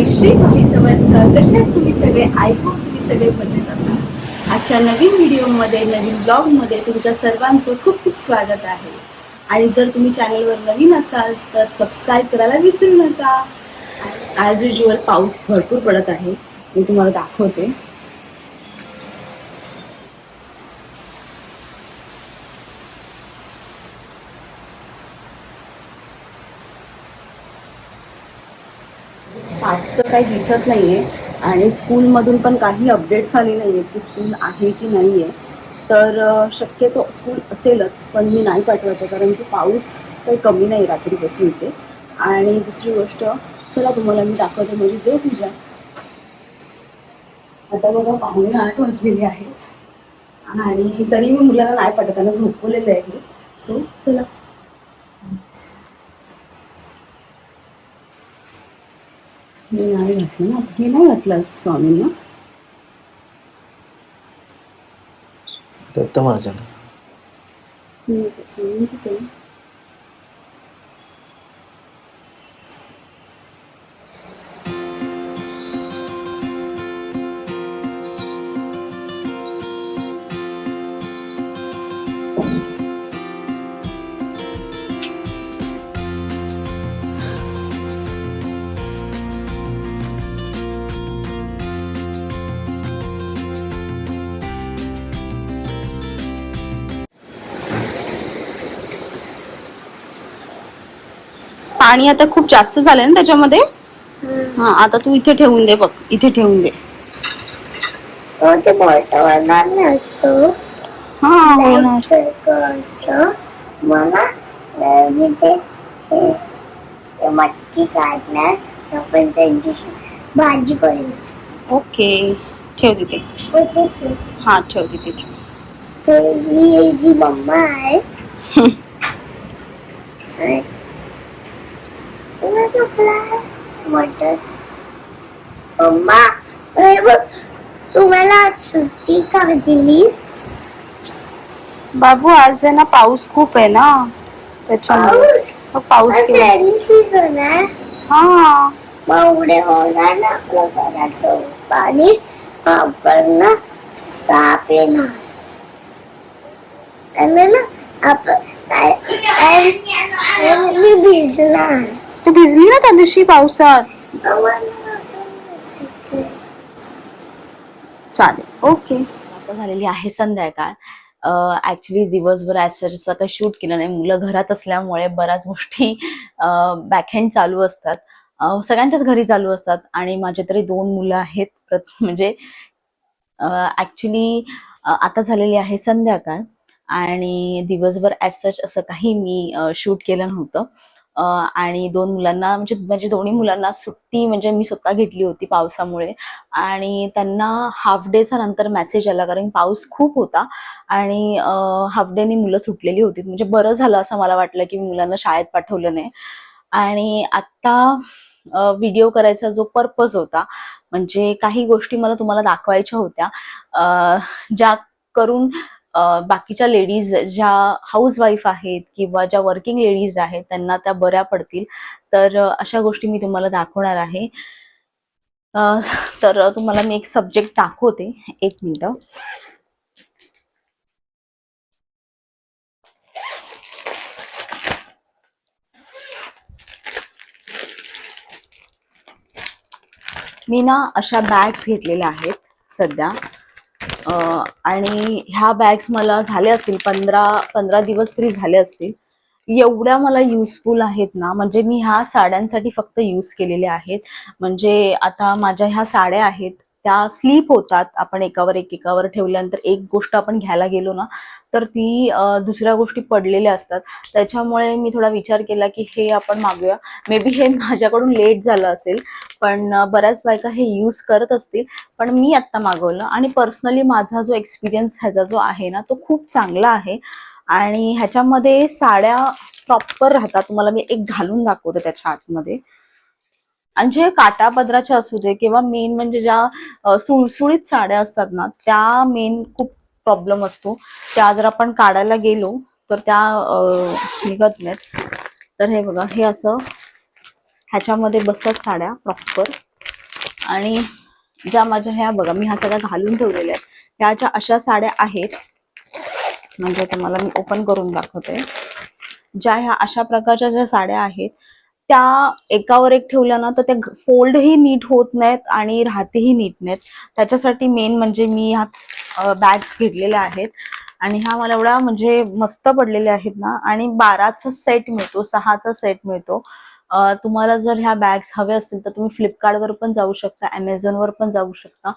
आई श्री स्वामी समर्थ. कसे आहात तुम्ही सगळे? आय होप तुम्ही सगळे मजेत असाल. आजच्या नवीन व्हिडिओमध्ये, नवीन ब्लॉगमध्ये तुमच्या सर्वांचं खूप खूप स्वागत आहे. आणि जर तुम्ही चॅनलवर नवीन असाल तर सबस्क्राईब करायला विसरू नका. ॲज युज्युअल पाऊस भरपूर पडत आहे, मी तुम्हाला दाखवते. आजचं काही दिसत नाही आहे आणि स्कूलमधून पण काही अपडेट्स आले नाही आहेत की स्कूल आहे की नाही आहे. तर शक्यतो स्कूल असेलच, पण मी नाही पाठवते कारण की पाऊस काही कमी नाही रात्रीपासून इथे. आणि दुसरी गोष्ट, चला तुम्हाला मी दाखवते म्हणजे देवपूजा. आता बघा 7:45 वाजलेली आहेत आणि तरी मी मुलाला नाही पाठवत, त्यांना झोपवलेलं आहे. सो चला. मी नाही घातलं ना, हे नाही घातलं स्वामींना. दत्त महाराजांना स्वामींचंच आहे. पाणी आता खूप जास्त झालंय ना त्याच्यामध्ये. हा, आता तू इथे ठेवून दे, बघ इथे ठेवून दे. ते बॉटल नसतो. हा हो ना. मला मी ते मटकी काढणार, आपण त्यांची भाजी करू. ओके, ठेव तिथे. हा ठेव तिथे ठेव. ही जी मम्मा आहे मम्मा, तुम्हाला सुट्टी का दिलीस? बाबू आज आहे ना, पाऊस खूप आहे ना त्याच्यामुळे पाऊस सीझन आहे. हा मग उडे होणार ना आपलं घराचं पाणी, आपण ना साप येणार आणि ना आपण मी भिजणार. तू भिजली ना त्या दिवशी पावसात. चालेल, ओके. आता झालेली आहे संध्याकाळ. ऍक्च्युली दिवसभर ऍज काही शूट केलं नाही, मुलं घरात असल्यामुळे बऱ्याच गोष्टी बॅकहँड चालू असतात. सगळ्यांच्याच घरी चालू असतात आणि माझे तरी 2 मुलं आहेत. म्हणजे ऍक्च्युली आता झालेली आहे संध्याकाळ आणि दिवसभर ऍज असं काही मी शूट केलं नव्हतं. आणि 2 मुलांना म्हणजे माझ्या दोन्ही मुलांना सुट्टी म्हणजे मी स्वतः घेतली होती पावसामुळे. आणि त्यांना हाफ डेचा नंतर मेसेज आला, कारण पाऊस खूप होता आणि हाफ डेनी मुलं सुटलेली होती. म्हणजे बरं झालं असं मला वाटलं की मुलांना शाळेत पाठवलं नाही. आणि आता व्हिडिओ करायचा जो पर्पज होता, म्हणजे काही गोष्टी मला तुम्हाला दाखवायच्या होत्या, ज्या करून बाकीच्या लेडीज ज्या हाऊसवाईफ आहेत किंवा ज्या वर्किंग लेडीज आहेत त्यांना त्या बऱ्या पडतील. तर अशा गोष्टी मी तुम्हाला दाखवणार आहे. तर तुम्हाला मी एक सब्जेक्ट दाखवते, 1 मिनिट. मी ना अशा बॅग्स घेतलेल्या आहेत सध्या. आणि ह्या बॅग्स मला झाले असतील 15 दिवस तरी झाले असतील. एवढ्या मला युजफुल आहेत ना, म्हणजे मी ह्या साड्यांसाठी फक्त यूज केलेल्या आहेत. म्हणजे आता माझ्या ह्या साड्या आहेत त्या स्लीप होतात, आपण एकावर ठेवल्यानंतर एक गोष्ट आपण घ्यायला गेलो ना तर ती दुसऱ्या गोष्टी पडलेल्या असतात. त्याच्यामुळे मी थोडा विचार केला की हे आपण मागूया. मे बी हे माझ्याकडून लेट झालं असेल, पण बऱ्याच बायका हे यूज करत असतील. पण मी आत्ता मागवलं आणि पर्सनली माझा जो एक्सपिरियन्स ह्याचा जो आहे ना तो खूप चांगला आहे. आणि ह्याच्यामध्ये साड्या प्रॉपर राहतात. तुम्हाला मी एक घालून दाखवते त्याच्या आतमध्ये. आणि जे काटापदराच्या असू दे किंवा मेन म्हणजे ज्या सुळसुळीत साड्या असतात ना, त्या मेन खूप प्रॉब्लेम असतो. त्या जर आपण काढायला गेलो तर त्या निघत नाहीत. तर हे बघा, हे असं ह्याच्यामध्ये बसतात साड्या प्रॉपर. आणि ज्या माझ्या ह्या बघा मी ह्या सगळ्या घालून ठेवलेल्या आहेत, ह्या ज्या अशा साड्या आहेत, म्हणजे तुम्हाला मी ओपन करून दाखवते. ज्या ह्या अशा प्रकारच्या ज्या साड्या आहेत त्या एकावर एक ठेवल्या ना तर त्या फोल्डही नीट होत नाहीत आणि राहतेही नीट नाहीत. त्याच्यासाठी मेन म्हणजे मी ह्या बॅग्स घेतलेल्या आहेत आणि ह्या मला एवढा म्हणजे मस्त पडलेल्या आहेत ना. आणि 12चा सेट मिळतो, 6चा सेट मिळतो. तुम्हाला जर ह्या बॅग्स हवे असतील तर तुम्ही फ्लिपकार्टवर पण जाऊ शकता, ॲमेझॉनवर पण जाऊ शकता.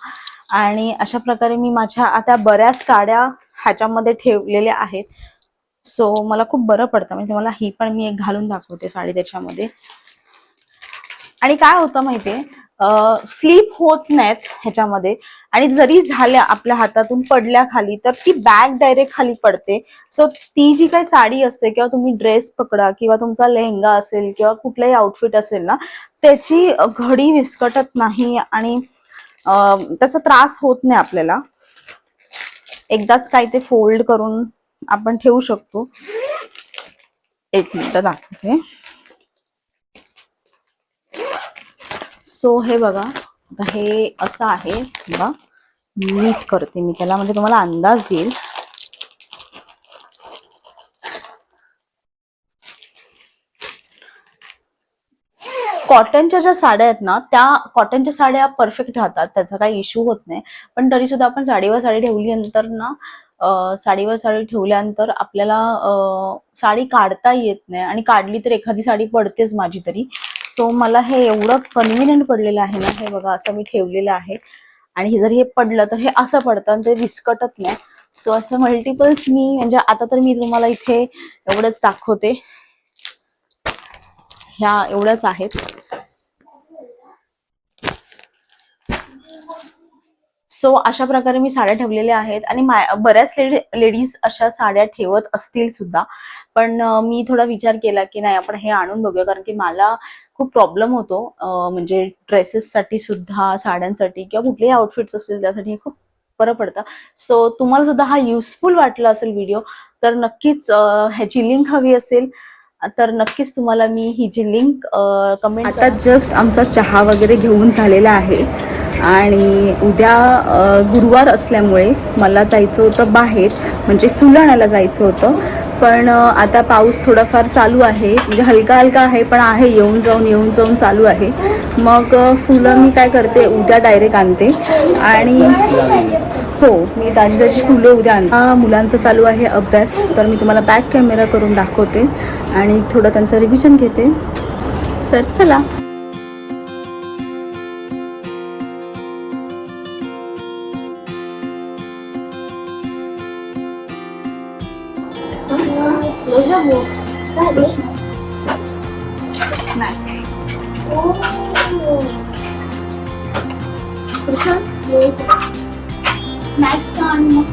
आणि अशा प्रकारे मी माझ्या आता बऱ्याच साड्या ह्याच्यामध्ये ठेवलेल्या आहेत. सो मला खूप बरं पडतं. म्हणजे मला ही पण मी एक घालून दाखवते साडी त्याच्यामध्ये. आणि काय होतं माहितीये, स्लीप होत नाहीत ह्याच्यामध्ये, आणि जरी झाल्या आपल्या हातातून पडल्या खाली तर ती बॅग डायरेक्ट खाली पडते. सो ती जी काही साडी असते किंवा तुम्ही ड्रेस पकडा किंवा तुमचा लेहंगा असेल किंवा कुठलाही आउटफिट असेल ना, त्याची घडी विस्कटत नाही आणि त्याचा त्रास होत नाही आपल्याला. एकदाच काय ते फोल्ड करून आपण ठेवू शकतो. एक मिनिट दाखवते. सो हे बघा, आता हे असं आहे बघा, नीट करते मी त्याला म्हणजे तुम्हाला अंदाज येईल. कॉटनच्या ज्या साड्या आहेत ना, त्या कॉटनच्या साड्या परफेक्ट राहतात, त्याचा काही इश्यू होत नाही. पण तरी सुद्धा आपण साडीवर साडी ठेवल्यानंतर ना, साडीवर साडी ठेवल्यानंतर आपल्याला साडी काढता येत नाही, आणि काढली तर एखादी साडी पडतेच माझी तरी. सो मला हे एवढं कन्व्हिनियंट पडलेलं आहे ना. हे बघा असं मी ठेवलेलं आहे, आणि हे जर हे पडलं तर हे असं पडतं आणि ते विस्कटत नाही. सो असं मल्टिपल्स मी म्हणजे आता तर मी तुम्हाला इथे एवढंच दाखवते. ह्या एवढ्याच आहेत. सो अशा प्रकारे मी साड्या ठेवलेल्या आहेत. आणि बऱ्याच लेडीज अशा साड्या ठेवत असतील सुद्धा, पण मी थोडा विचार केला की नाही, आपण हे आणून बघूया. कारण की मला खूप प्रॉब्लेम होतो, म्हणजे ड्रेसेससाठी सुद्धा, साड्यांसाठी किंवा कुठलेही आउटफिट्स असतील त्यासाठी हे खूप बरं पडतं. सो तुम्हाला सुद्धा हा युजफुल वाटला असेल व्हिडिओ तर नक्कीच ह्याची लिंक हवी असेल तर नक्कीच तुम्हाला मी ही जी लिंक कमेंट. आता जस्ट आमचा चहा वगैरे घेऊन झालेला आहे आणि उद्या गुरुवार असल्यामुळे मला जायचं होतं बाहेर, म्हणजे फुलं आणायला जायचं होतं. पण आता पाऊस थोडाफार चालू आहे, म्हणजे हलका हलका आहे पण आहे, येऊन जाऊन चालू आहे. मग फुलं मी काय करते, उद्या डायरेक्ट आणते. आणि हो, मी ताजी फुलं उद्या आणते. मुलांचं चालू आहे अभ्यास, तर मी तुम्हाला बॅक कॅमेरा करून दाखवते आणि थोडं त्यांचं रिव्हिजन घेते. तर चला. स्नॅक्स का आणि मग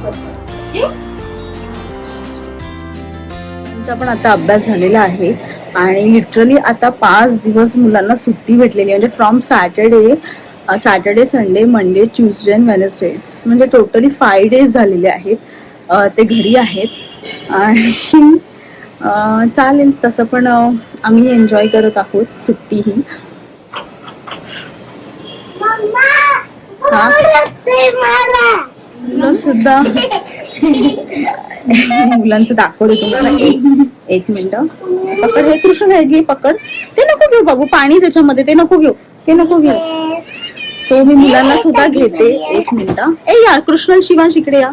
पण आता अभ्यास झालेला आहे आणि लिटरली आता 5 दिवस मुलांना सुट्टी भेटलेली आहे. म्हणजे from Saturday, Sunday, Monday, Tuesday and Wednesday, म्हणजे टोटली 5 डेज झालेले आहेत. ते घरी आहेत आणि चालेल, तसं पण आम्ही एन्जॉय करत आहोत सुट्टी ही. मुलं सुद्धा मुलांचं दाखवलं तुम्हाला. एक मिनिट पकड, हे कृष्ण आहे घे, पकड. ते नको घेऊ बाबू, पाणी त्याच्यामध्ये, ते नको घेऊ. सो मी मुलांना सुद्धा घेते. एक मिनिट. ए यार कृष्ण, शिवांश इकडे या.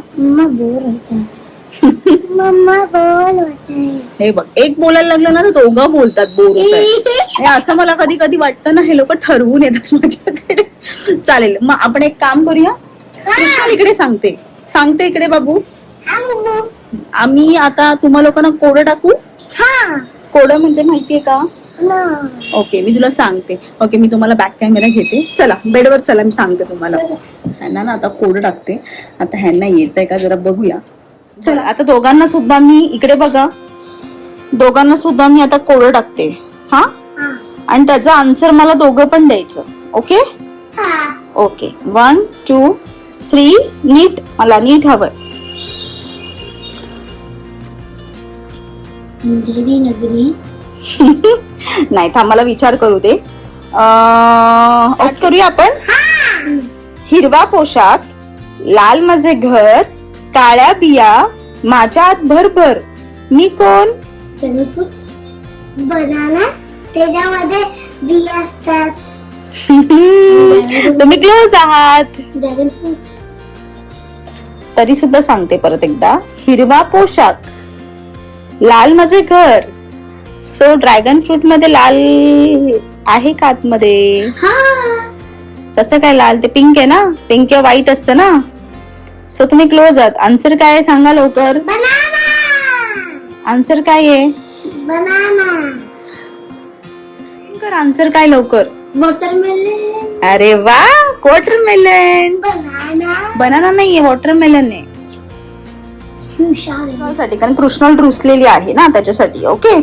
मम्मा बोल होते. हे बघ, एक बोलायला लागलं ना तर दोघं बोलतात, बोर होत. असं मला कधी कधी वाटतं ना, हे लोक ठरवून येतात माझ्याकडे. चालेल, मग आपण एक काम करूया. कृष्णा इकडे सांगते इकडे बाबू. आम्ही आता तुम्हा लोकांना कोडं टाकू. कोडं म्हणजे माहितीये का? ओके, मी तुला सांगते. ओके, मी तुम्हाला बॅक कॅमेरा घेते. चला बेडवर चला, मी सांगते तुम्हाला. ह्यांना ना आता कोडं टाकते. आता ह्यांना येत आहे का जरा बघूया. चला, आता दोघांना सुद्धा मी, इकडे बघा, दोघांना सुद्धा मी आता कोडं टाकते. हा, आणि त्याचा आन्सर मला दोघं पण द्यायचं. Okay okay, 1 2 3. नीट, मला नीट हवंय. नगरी नाही, थांब मला विचार करू दे. करूया आपण. हिरवा पोशाख, लाल माझे घर, काळ्या बिया, माझ्या आत भरभर, मी कोण? बनाना, त्याच्यामध्ये बिया असतात. तुम्ही क्लोज आहात. Dragon fruit. तरी सुद्धा सांगते परत एकदा. हिरवा पोशाख, लाल माझे घर. सो ड्रॅगन फ्रूट मध्ये लाल आहे का आतमध्ये? कसं काय लाल? ते पिंक आहे ना, पिंक किंवा व्हाईट असतं ना. सो तुम्ही क्लोज आहात. आन्सर काय आहे सांगा लवकर. बनाना. आन्सर काय आहे? बनाना. आन्सर काय लवकर? वॉटरमेलन. अरे वा, वॉटरमेलन. बनाना. बनाना नाहीये, वॉटरमेलन आहे. हुशार आहे. साठी, कारण कृष्णल रुसलेली आहे ना त्याच्यासाठी. ओके.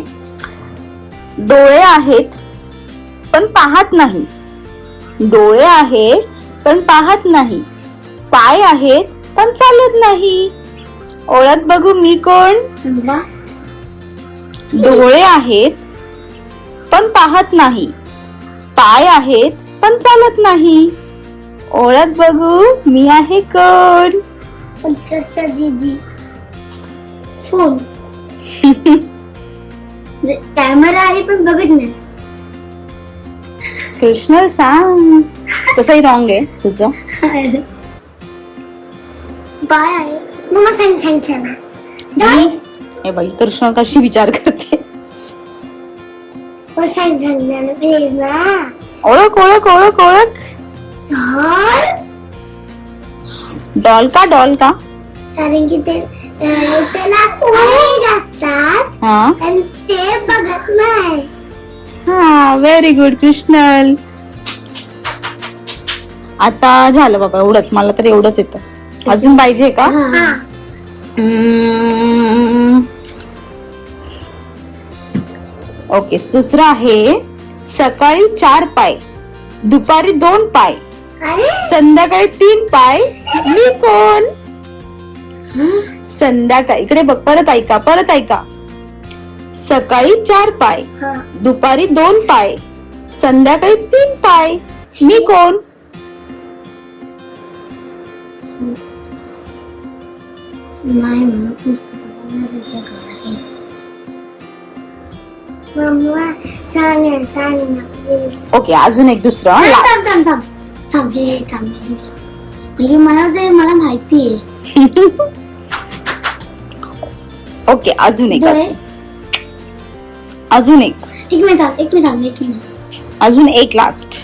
डोळे आहेत पण पाहत नाही. डोळे आहेत पण पाहत नाही. पाय आहेत पण चालत नाही. ओळख बघू, मी कोण? समजा. डोळे आहेत पण पाहत नाही. पाय आहेत पण चालत नाही. ओळख बघू, मी आहे कोण? कसं दीदी? फोन. कॅमेरा आहे पण बघत नाही. कृष्णल सांग. तसंही रॉंग आहे तुझं. बाय आहे. मग सांगायचं ना. हे बाई, कृष्ण कशी विचार करते. मग सांगणार प्लीज ना. ओळख ओळख ओळख ओळख. डॉल का? डॉल का? कारण की त्याला eyes असतात हा आणि ते बघत नाही. हा, व्हेरी गुड कृष्णल. आता झालं बाबा, एवढंच. मला तर एवढंच येतं. अजून पाहिजे का? हा. ओके. दुसरं आहे. सकाळी 4 पाय, दुपारी 2 पाय, अरे संध्याकाळी 3 पाय, मी कोण? संध्याकाळी, इकडे बघ, परत ऐका, परत ऐका. सकाळी 4 पाय, हा. दुपारी 2 पाय, संध्याकाळी 3 पाय, मी कोण? नाही मम्मा सांग ना, सांग ना प्लीज. ओके. अजून एक दुसरं last. म्हणजे मला माहिती आहे. ओके. अजून एक, डोळे. अजून एक, एक मिनिट. अजून एक लास्ट.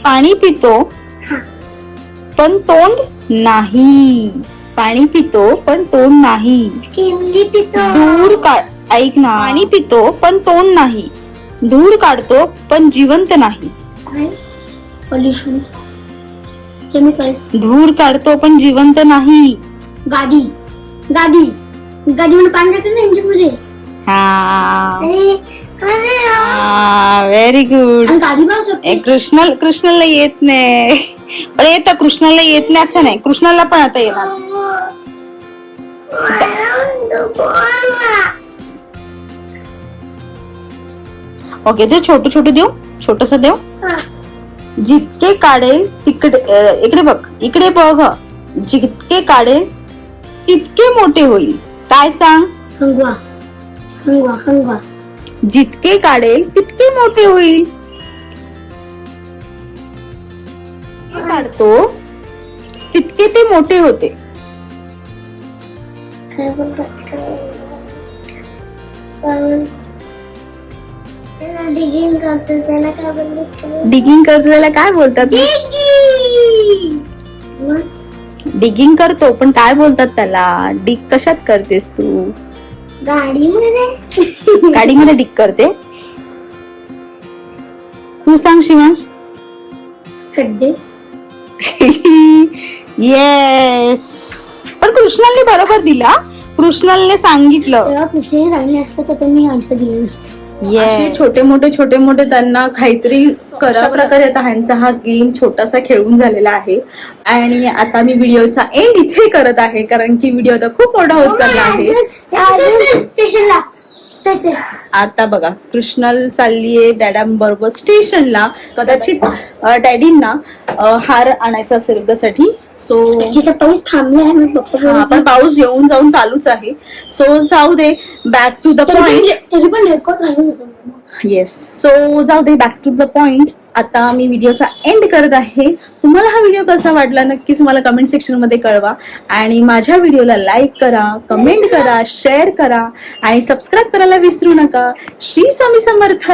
पाणी पितो हा. पण तोंड नाही. पाणी पितो पण तोंड नाही. स्किमली पितो. धूर काढ, ऐक ना. पाणी पितो पण तोंड नाही. धूर काढतो पण जिवंत नाही. पोल्युशन. केमिकल्स. धूर काढतो पण जिवंत नाही. गाडी मध्ये पाणी टाकलं ना इंजिनमध्ये. हा, अरे व्हेरी गुड. आणि गाडी बस होती. कृष्णाला येत नाही, पण येतं. कृष्णाला येत नाही असं नाही, कृष्णाला पण आता येणार. ओके. जे छोटं छोटं देऊ, छोटस देऊ. जितके काढेल तिकडे, इकडे बघ, इकडे बघ. जितके काढेल तितके मोठे होईल. काय सांग? कंगवा. जितके काढेल तितके मोठे होईल. काढतो तितके ते मोठे होते. डिगिंग करतो त्याला काय बोलतात? डिगिंग करतो त्याला काय बोलतात? डिगिंग करतो पण काय बोलतात त्याला? डिग कशात करतेस तू? गाडीमध्ये. गाडीमध्ये डिग करते. तू सांग शिवांश. खड्डे. येस. पण कृष्णालने बरोबर दिला. कृष्णालने सांगितलं. तेव्हा कृष्णाने सांगितलं असतं तर मी आन्सर दिलं नसतं. छोटे मोठे त्यांना काहीतरी कशा प्रकारे आता ह्यांचा हा गेम छोटासा खेळून झालेला आहे. आणि आता मी व्हिडिओचा एंड इथे करत आहे, कारण की व्हिडिओ आता खूप मोठा होत चालला आहे. त्याचे आता बघा कृष्णल चाललीये डॅडांबरोबर स्टेशनला. कदाचित डॅडींना हार आणायचा असेल त्यासाठी. सो जिथे पाऊस थांबले आहे मी पप्पा पण पाऊस येऊन जाऊन चालूच आहे. सो जाऊ दे, बॅक टू द पॉइंट. तरी पण रेकॉर्ड घालून होतो. येस, सो जाऊ दे, बॅक टू द पॉइंट. आता मी व्हिडिओचा एंड करत आहे. तुम्हाला हा व्हिडिओ कसा वाटला नक्कीच मला कमेंट सेक्शन मध्ये कळवा. आणि माझ्या व्हिडिओला लाईक करा, कमेंट करा, शेअर करा आणि सबस्क्राईब करायला विसरू नका. श्री स्वामी समर्थ.